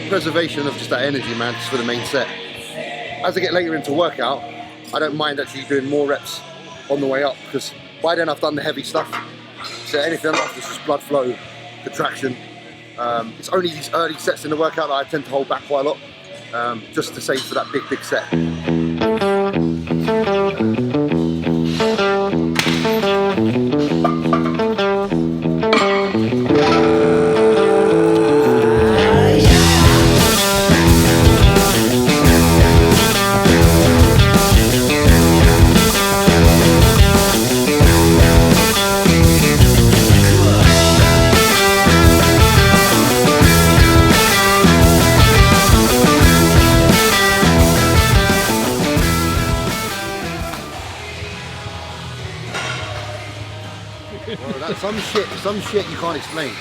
preservation of just that energy, man, just for the main set. As I get later into workout, I don't mind actually doing more reps on the way up, because by then I've done the heavy stuff. So anything after is just blood flow, contraction. It's only these early sets in the workout that I tend to hold back quite a lot, just to save for that big set. Some shit you can't explain.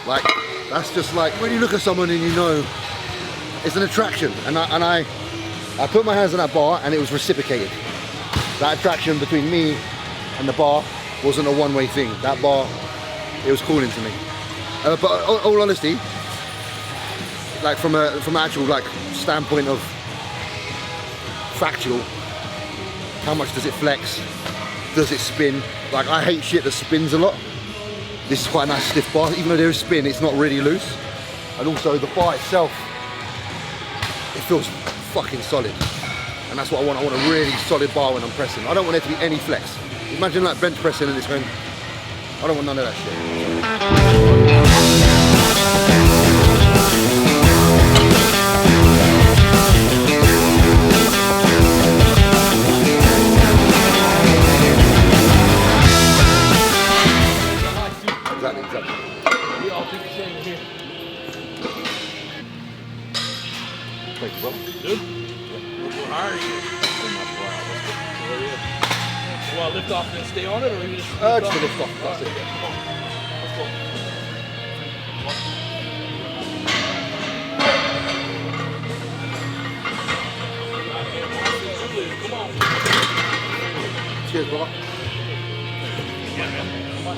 Like, that's just like when you look at someone and you know it's an attraction. And I put my hands on that bar and it was reciprocated. That attraction between me and the bar wasn't a one-way thing. That bar, it was calling to me. But all honesty, like from an actual like standpoint of factual, how much does it flex? Does it spin? Like, I hate shit that spins a lot. This is quite a nice stiff bar. Even though there is spin, it's not really loose. And also the bar itself, it feels fucking solid. And that's what I want. I want a really solid bar when I'm pressing. I don't want there to be any flex. Imagine like bench pressing and it's going, I don't want none of that shit. Thank you, bro. Good? How are you? You want to lift off and stay on it, or you just lift off? Just to lift off, that's it. Let's go. Come on. Cheers, brother. Yeah, man. Come on.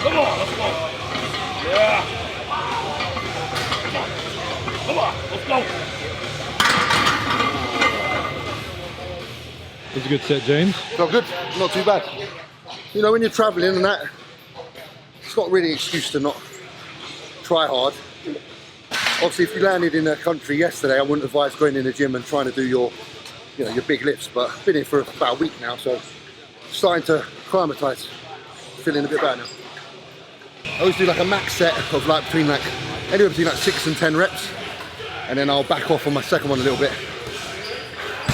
Come on, let's go. Yeah. Come on, let's go. It was a good set, James. Felt good, not too bad. You know, when you're traveling and that, it's not really an excuse to not try hard. Obviously, if you landed in a country yesterday, I wouldn't advise going in the gym and trying to do your big lifts. But I've been here for about a week now, so starting to acclimatise. Feeling a bit better now. I always do like a max set of like anywhere between like 6 and 10 reps, and then I'll back off on my second one a little bit,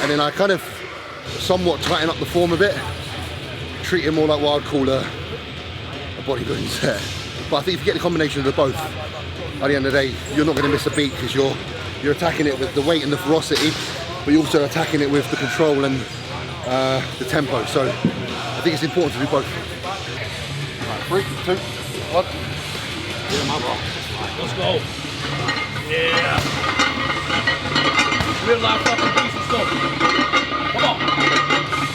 and then I kind of somewhat tighten up the form a bit, treat it more like what I'd call a bodybuilding set. But I think if you get the combination of the both, at the end of the day, you're not going to miss a beat, because you're attacking it with the weight and the ferocity, but you're also attacking it with the control and the tempo. So I think it's important to do both. Right, 3, 2, 1. Yeah, my ball. Let's go. Yeah. Real life fucking piece of stuff. Come on.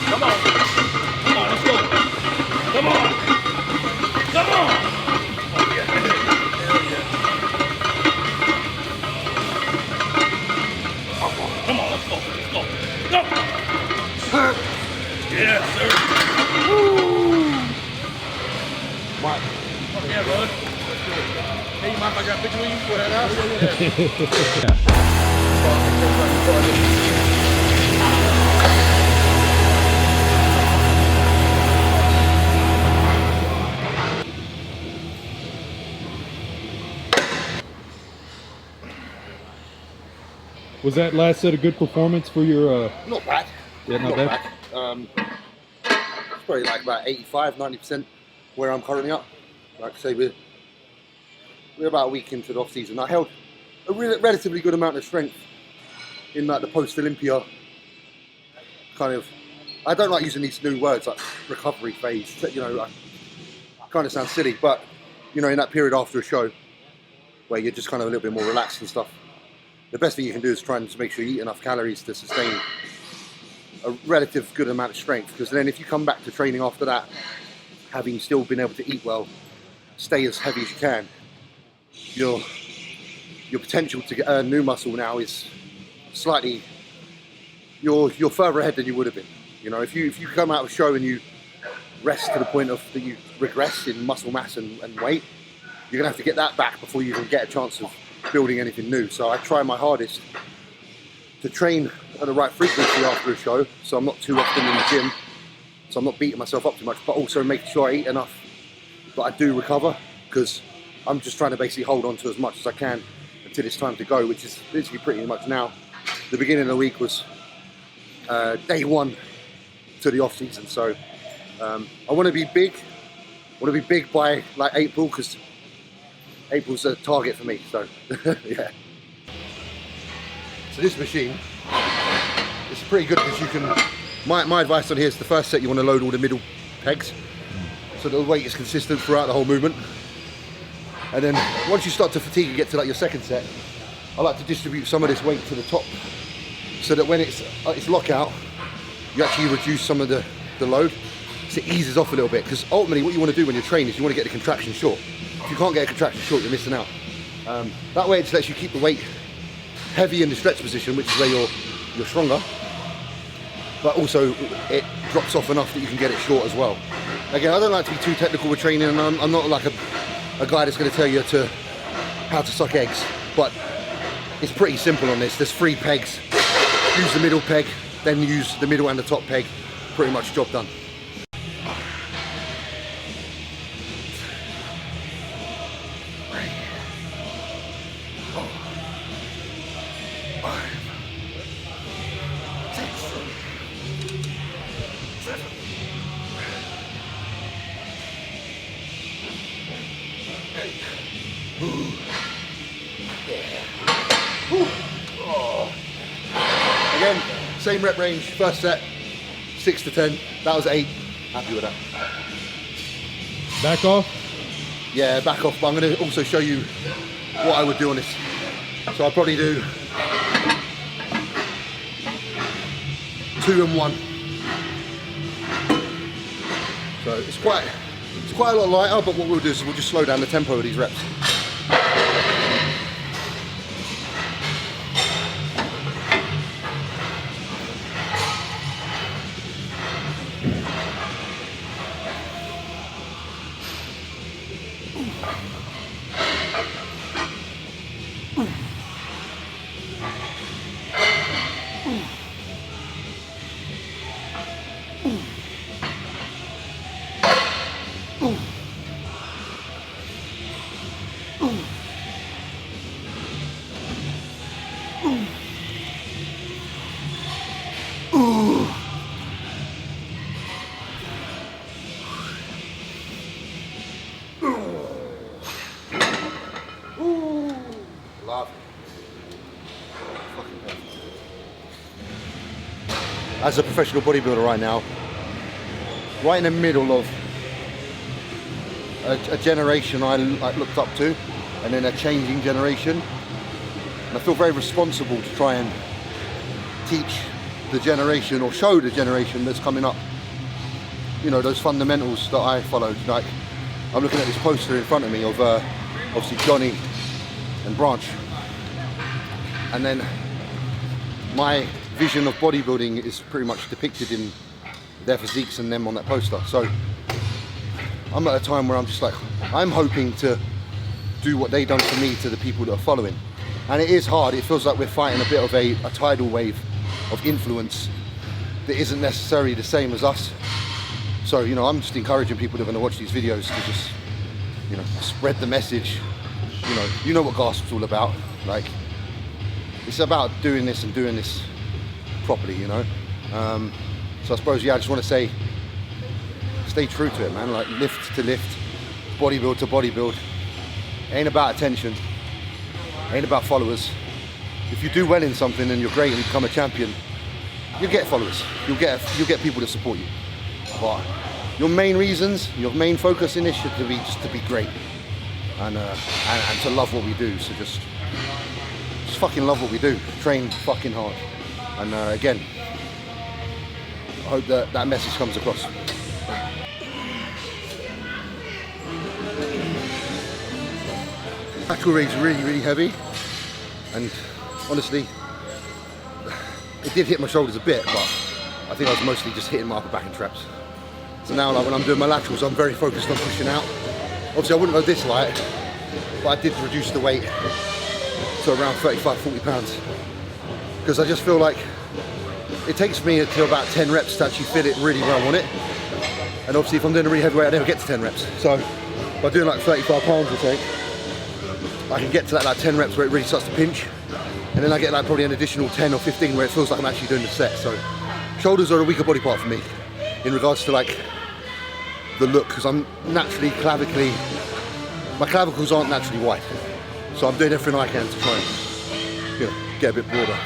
Come on. Come on, let's go. Come on. Come on. Oh, yeah. Hell yeah. Come on, let's go. Let's go. Go. Yes, sir. Woo. Mike. Yeah, bud. Hey, you mind if I got a picture with you? Go ahead now. Was that last set a good performance for your? Not bad. Yeah, not bad. It's probably like about 85, 90% where I'm currently at. Like I say, we're about a week into the off season. I held a relatively good amount of strength in like the post-Olympia kind of, I don't like using these new words like recovery phase, you know, kind of sounds silly, but you know, in that period after a show where you're just kind of a little bit more relaxed and stuff, the best thing you can do is try and make sure you eat enough calories to sustain a relative good amount of strength, because then if you come back to training after that, having still been able to eat well, stay as heavy as you can, your potential to earn new muscle now is slightly, you're further ahead than you would have been. You know, if you come out of a show and you rest to the point of that you regress in muscle mass and weight, you're gonna have to get that back before you even get a chance of building anything new. So I try my hardest to train at the right frequency after a show, so I'm not too often in the gym, so I'm not beating myself up too much, but also making sure I eat enough that I do recover, because I'm just trying to basically hold on to as much as I can until it's time to go, which is literally pretty much now. The beginning of the week was day one to the off season, so I want to be big. I want to be big by like April, because April's a target for me. So yeah. So this machine, it's pretty good because you can. My advice on here is the first set you want to load all the middle pegs, so the weight is consistent throughout the whole movement. And then once you start to fatigue and get to like your second set, I like to distribute some of this weight to the top, so that when it's lockout, you actually reduce some of the load, so it eases off a little bit. Because ultimately what you want to do when you're training is you want to get the contraction short. If you can't get a contraction short, you're missing out. That way it just lets you keep the weight heavy in the stretch position, which is where you're stronger, but also it drops off enough that you can get it short as well. Again, I don't like to be too technical with training, and I'm not like a guy that's going to tell you how to suck eggs, but it's pretty simple on this. There's 3 pegs. Use the middle peg, then use the middle and the top peg. Pretty much job done. Again, same rep range, first set, 6 to 10, that was 8, happy with that. Back off? Yeah, back off, but I'm going to also show you what I would do on this. So I'll probably do 2 and 1. So it's quite a lot lighter, but what we'll do is we'll just slow down the tempo of these reps. As a professional bodybuilder right now, right in the middle of a generation I looked up to, and then a changing generation, and I feel very responsible to try and teach the generation, or show the generation that's coming up, you know, those fundamentals that I followed. Like, I'm looking at this poster in front of me of obviously Johnny and Branch, and then my vision of bodybuilding is pretty much depicted in their physiques and them on that poster. So I'm at a time where I'm just like, I'm hoping to do what they done for me to the people that are following. And it is hard. It feels like we're fighting a bit of a tidal wave of influence that isn't necessarily the same as us. So, you know, I'm just encouraging people that are going to watch these videos to just, you know, spread the message. You know what Gasp's all about. Like, it's about doing this and doing this properly, you know. So I suppose, yeah, I just want to say, stay true to it, man. Like, lift to lift, bodybuild to bodybuild, It ain't about attention. It ain't about followers. If you do well in something and you're great and you become a champion, you'll get followers. You'll get people that support you. But your main reasons, your main focus in this should be just to be great and to love what we do. So just fucking love what we do. Train fucking hard. And again, I hope that message comes across. Lateral raise really, really heavy, and honestly, it did hit my shoulders a bit, but I think I was mostly just hitting my upper back and traps. So now, like when I'm doing my laterals, I'm very focused on pushing out. Obviously, I wouldn't go this light, but I did reduce the weight to around 35, 40 pounds, because I just feel like it takes me until about 10 reps to actually feel it really where I want it. And obviously, if I'm doing a really heavy weight, I never get to 10 reps. So by doing like 35 pounds, I think, I can get to that like 10 reps where it really starts to pinch, and then I get like probably an additional 10 or 15 where it feels like I'm actually doing the set. So shoulders are a weaker body part for me in regards to like the look, because I'm naturally clavically, my clavicles aren't naturally wide, so I'm doing everything I can to try and, you know, get a bit broader.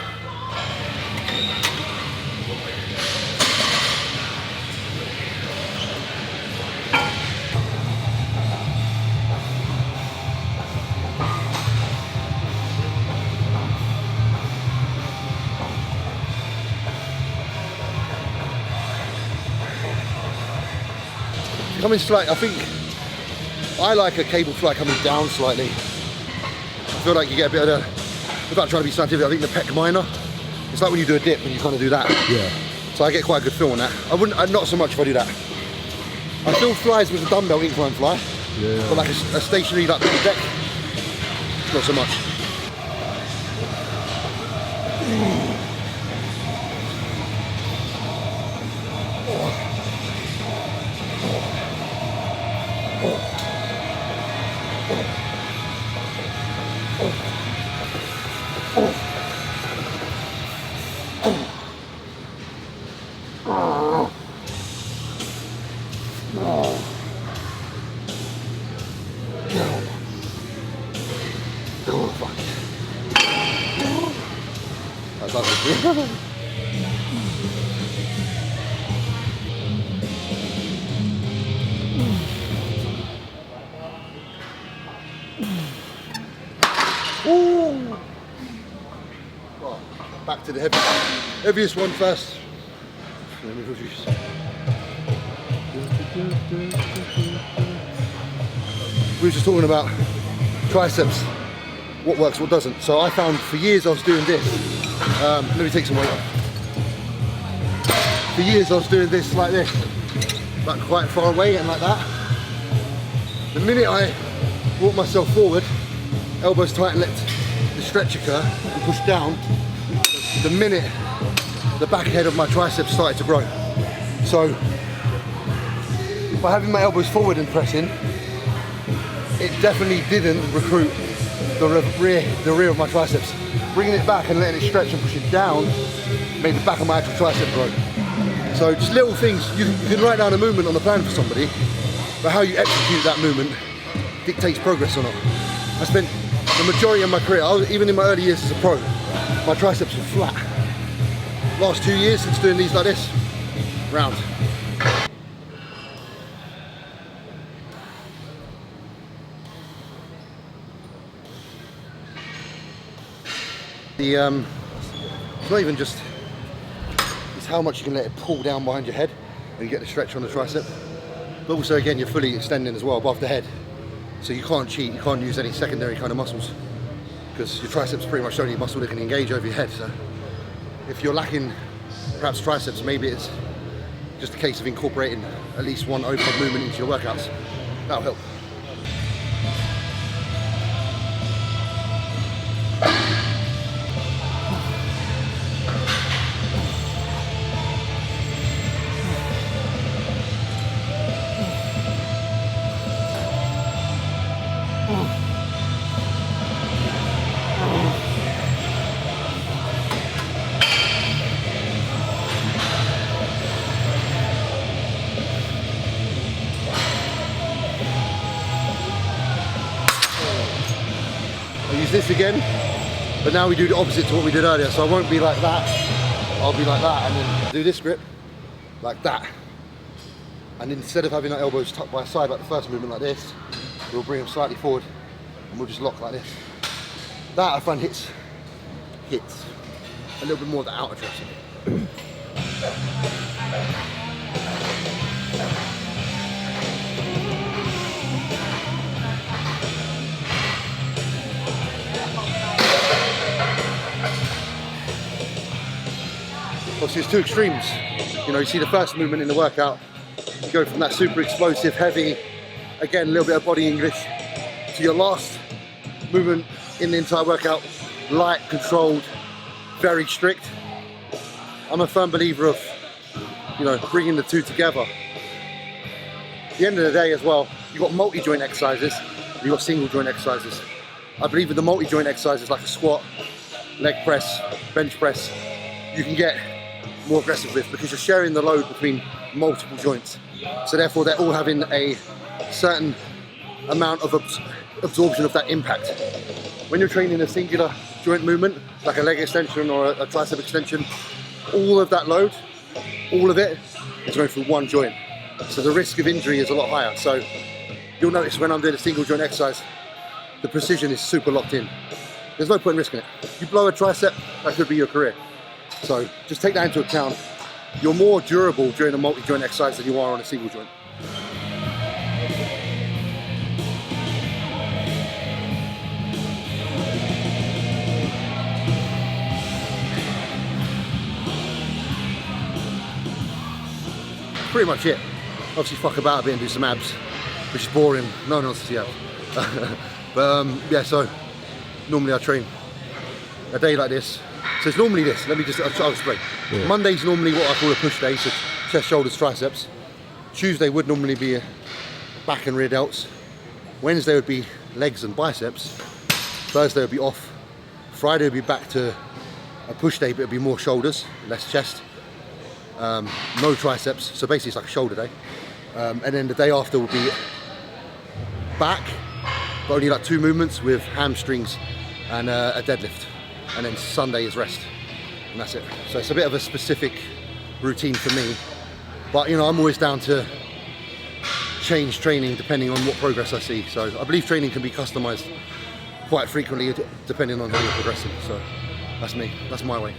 Coming slight, I think I like a cable fly coming down slightly. I feel like you get a bit of without trying to be scientific, I think the pec minor, it's like when you do a dip and you kind of do that. Yeah. So I get quite a good feel on that. Not so much if I do that. I feel flies with a dumbbell incline fly, but like a stationary like little deck, not so much. Back to the heaviest one first. Let me reduce. We were just talking about triceps, what works, what doesn't. So I found for years I was doing this. Let me take some weight off. For years I was doing this like this, like quite far away and like that. The minute I brought myself forward, elbows tight and let the stretch occur and push down, the minute the back head of my triceps started to grow. So by having my elbows forward and pressing, it definitely didn't recruit the rear of my triceps. Bringing it back and letting it stretch and push it down made the back of my actual tricep grow. So just little things, you can write down a movement on the plan for somebody, but how you execute that movement dictates progress or not. I spent the majority of my career, even in my early years as a pro, my triceps were flat. Last 2 years since doing these like this, round. It's not even just, it's how much you can let it pull down behind your head and you get the stretch on the tricep. But also again, you're fully extending as well above the head. So you can't cheat, you can't use any secondary kind of muscles, because your triceps pretty much the only muscle that can engage over your head. So if you're lacking perhaps triceps, maybe it's just a case of incorporating at least one overhead movement into your workouts. That'll help. this again, but now we do the opposite to what we did earlier. So I won't be like that, I'll be like that, and then do this grip, like that. And instead of having our elbows tucked by side like the first movement like this, we'll bring them slightly forward, and we'll just lock like this. That I find hits a little bit more of the outer tricep. Obviously it's two extremes. You know, you see the first movement in the workout, you go from that super explosive, heavy, again, a little bit of body English, to your last movement in the entire workout, light, controlled, very strict. I'm a firm believer of, you know, bringing the two together. At the end of the day as well, you've got multi-joint exercises, you've got single joint exercises. I believe with the multi-joint exercises like a squat, leg press, bench press, you can get more aggressive with because you're sharing the load between multiple joints. So therefore they're all having a certain amount of absorption of that impact. When you're training a singular joint movement, like a leg extension or a tricep extension, all of that load, all of it is going through one joint. So the risk of injury is a lot higher. So you'll notice when I'm doing a single joint exercise, the precision is super locked in. There's no point in risking it. You blow a tricep, that could be your career. So just take that into account. You're more durable during a multi-joint exercise than you are on a single joint. Pretty much it. Obviously fuck about a bit and do some abs, which is boring. No one wants to see abs. But yeah, so normally I train a day like this. So it's normally this, I'll explain. Yeah. Monday's normally what I call a push day, so chest, shoulders, triceps. Tuesday would normally be back and rear delts. Wednesday would be legs and biceps. Thursday would be off. Friday would be back to a push day, but it'd be more shoulders, less chest. No triceps, so basically it's like a shoulder day. And then the day after will be back, but only like 2 movements with hamstrings and a deadlift. And then Sunday is rest, and that's it. So it's a bit of a specific routine for me, but you know, I'm always down to change training depending on what progress I see. So I believe training can be customized quite frequently depending on how you're progressing. So that's me, that's my way.